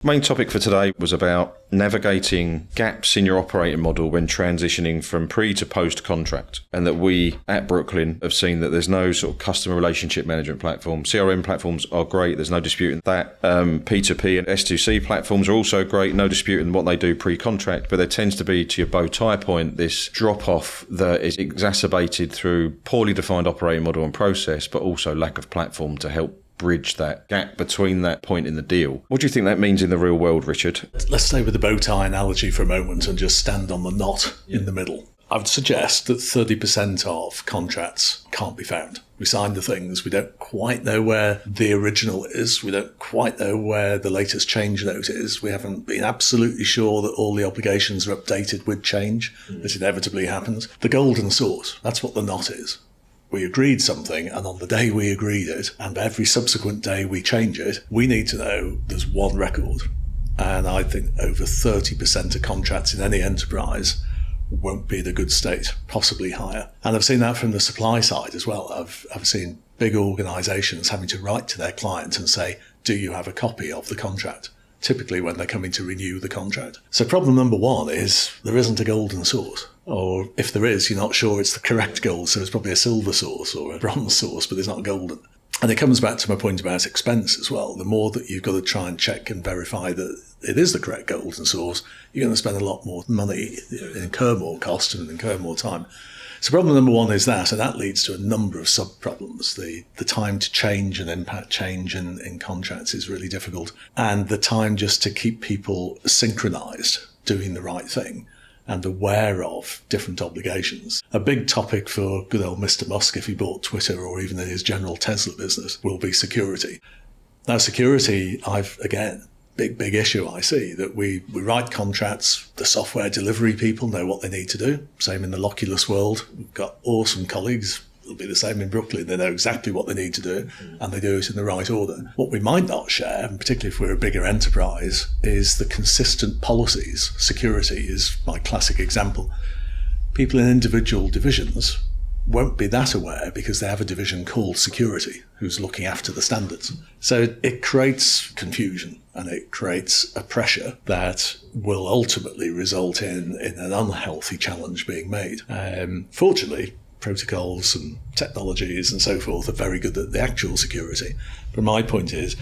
Main topic for today was about navigating gaps in your operating model when transitioning from pre to post contract, and that we at Brooklyn have seen that there's no sort of customer relationship management platform. CRM platforms are great, there's no disputing that. P2P and S2C platforms are also great, no disputing what they do pre-contract, but there tends to be, to your bow tie point, this drop off that is exacerbated through poorly defined operating model and process, but also lack of platform to help bridge that gap between that point in the deal. What do you think that means in the real world, Richard? Let's stay with the bow tie analogy for a moment and just stand on the knot in the middle. I would suggest that 30% of contracts can't be found. We sign the things, we don't quite know where the original is, we don't quite know where the latest change note is, we haven't been absolutely sure that all the obligations are updated with change, as inevitably happens. The golden source, that's what the knot is. We agreed something, and on the day we agreed it, and every subsequent day we change it, we need to know there's one record. And I think over 30% of contracts in any enterprise won't be in a good state, possibly higher. And I've seen that from the supply side as well. I've seen big organisations having to write to their client and say, do you have a copy of the contract? Typically when they're coming to renew the contract. So problem number one is there isn't a golden source. Or if there is, you're not sure it's the correct gold, so it's probably a silver source or a bronze source, but it's not golden. And it comes back to my point about expense as well. The more that you've got to try and check and verify that it is the correct golden source, you're going to spend a lot more money, incur more cost and incur more time. So problem number one is that, and that leads to a number of sub-problems. The time to change and impact change in contracts is really difficult. And the time just to keep people synchronized, doing the right thing, and aware of different obligations. A big topic for good old Mr. Musk, if he bought Twitter or even in his general Tesla business, will be security. Now, security, big issue I see, that we write contracts, the software delivery people know what they need to do. Same in the Lokulus world. We've got awesome colleagues. It'll be the same in Brooklyn. They know exactly what they need to do and they do it in the right order. What we might not share, and particularly if we're a bigger enterprise, is the consistent policies. Security is my classic example. People in individual divisions won't be that aware because they have a division called security who's looking after the standards. So it creates confusion and it creates a pressure that will ultimately result in an unhealthy challenge being made. Fortunately, protocols and technologies and so forth are very good at the actual security. But my point is,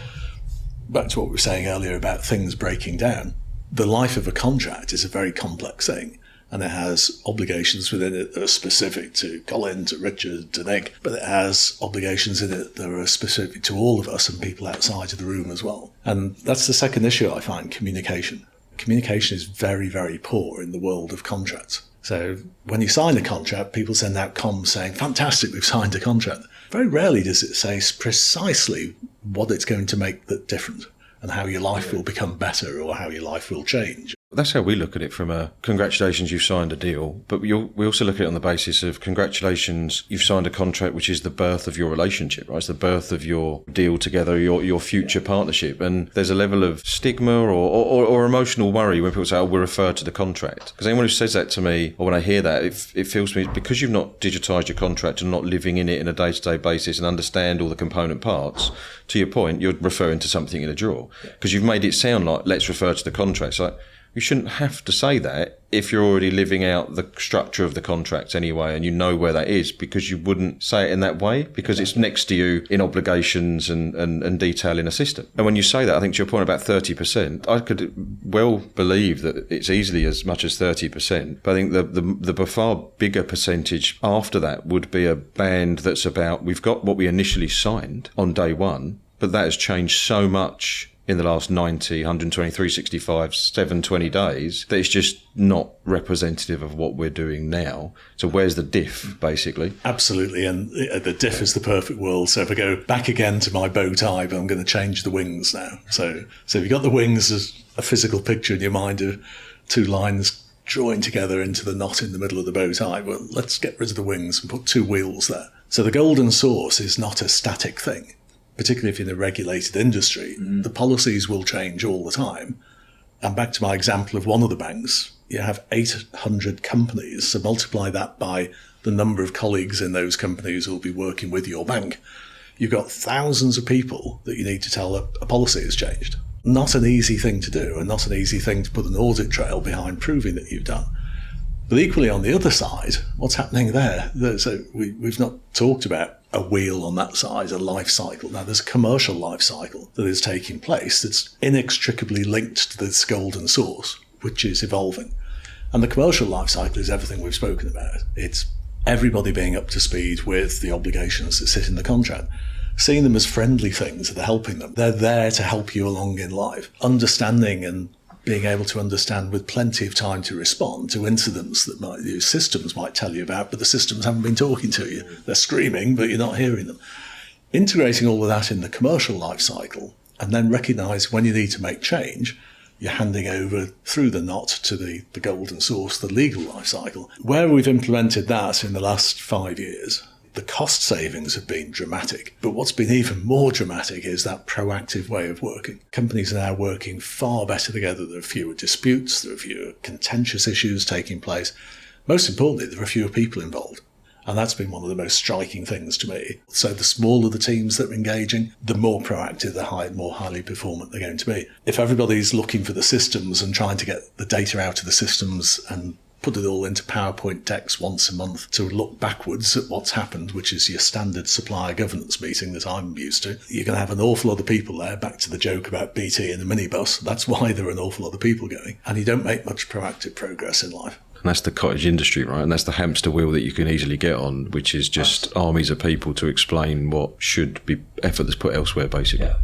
back to what we were saying earlier about things breaking down, the life of a contract is a very complex thing. And it has obligations within it that are specific to Colin, to Richard, to Nick, but it has obligations in it that are specific to all of us and people outside of the room as well. And that's the second issue I find, communication. Communication is very, very poor in the world of contracts. So when you sign a contract, people send out comms saying, fantastic, we've signed a contract. Very rarely does it say precisely what it's going to make that different and how your life will become better or how your life will change. That's how we look at it from a congratulations, you've signed a deal. But we also look at it on the basis of congratulations, you've signed a contract, which is the birth of your relationship, right? It's the birth of your deal together, your future partnership. And there's a level of stigma or emotional worry when people say, oh, we're referred to the contract. Because anyone who says that to me, or when I hear that, it feels to me, because you've not digitised your contract and not living in it in a day-to-day basis and understand all the component parts, to your point, you're referring to something in a drawer. Because you've made it sound like, let's refer to the contract. It's like, you shouldn't have to say that if you're already living out the structure of the contract anyway and you know where that is, because you wouldn't say it in that way because it's next to you in obligations and detail in a system. And when you say that, I think to your point about 30%, I could well believe that it's easily as much as 30%. But I think the far bigger percentage after that would be a band that's about, we've got what we initially signed on day one, but that has changed so much in the last 90, 120, 365, 720 days, that it's just not representative of what we're doing now. So where's the diff, basically? Absolutely, and the diff is the perfect world. So if I go back again to my bow tie, but I'm going to change the wings now. So if you've got the wings as a physical picture in your mind of two lines drawing together into the knot in the middle of the bow tie, well, let's get rid of the wings and put two wheels there. So the golden source is not a static thing. Particularly if you're in a regulated industry, the policies will change all the time. And back to my example of one of the banks, you have 800 companies, so multiply that by the number of colleagues in those companies who will be working with your bank. You've got thousands of people that you need to tell a policy has changed. not an easy thing to do and not an easy thing to put an audit trail behind proving that you've done. But equally on the other side, what's happening there? So we've not talked about a wheel on that side, a life cycle. Now there's a commercial life cycle that is taking place that's inextricably linked to this golden source, which is evolving. And the commercial life cycle is everything we've spoken about. It's everybody being up to speed with the obligations that sit in the contract, seeing them as friendly things that are helping them. They're there to help you along in life. Understanding and being able to understand with plenty of time to respond to incidents that your systems might tell you about, but the systems haven't been talking to you. They're screaming, but you're not hearing them. Integrating all of that in the commercial life cycle, and then recognise when you need to make change, you're handing over through the knot to the golden source, the legal life cycle. Where we've implemented that in the last 5 years, the cost savings have been dramatic. But what's been even more dramatic is that proactive way of working. Companies are now working far better together. There are fewer disputes, there are fewer contentious issues taking place. Most importantly, there are fewer people involved. And that's been one of the most striking things to me. So the smaller the teams that are engaging, the more proactive, the more highly performant they're going to be. If everybody's looking for the systems and trying to get the data out of the systems and put it all into PowerPoint decks once a month to look backwards at what's happened, which is your standard supplier governance meeting that I'm used to, you're going to have an awful lot of people there, back to the joke about BT in a minibus. That's why there are an awful lot of people going. And you don't make much proactive progress in life. And that's the cottage industry, right? And that's the hamster wheel that you can easily get on, which is just armies of people to explain what should be effort that's put elsewhere, basically. Yeah.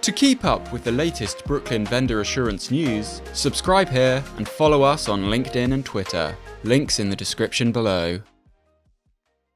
To keep up with the latest Brooklyn vendor assurance news, subscribe here and follow us on LinkedIn and Twitter. Links in the description below.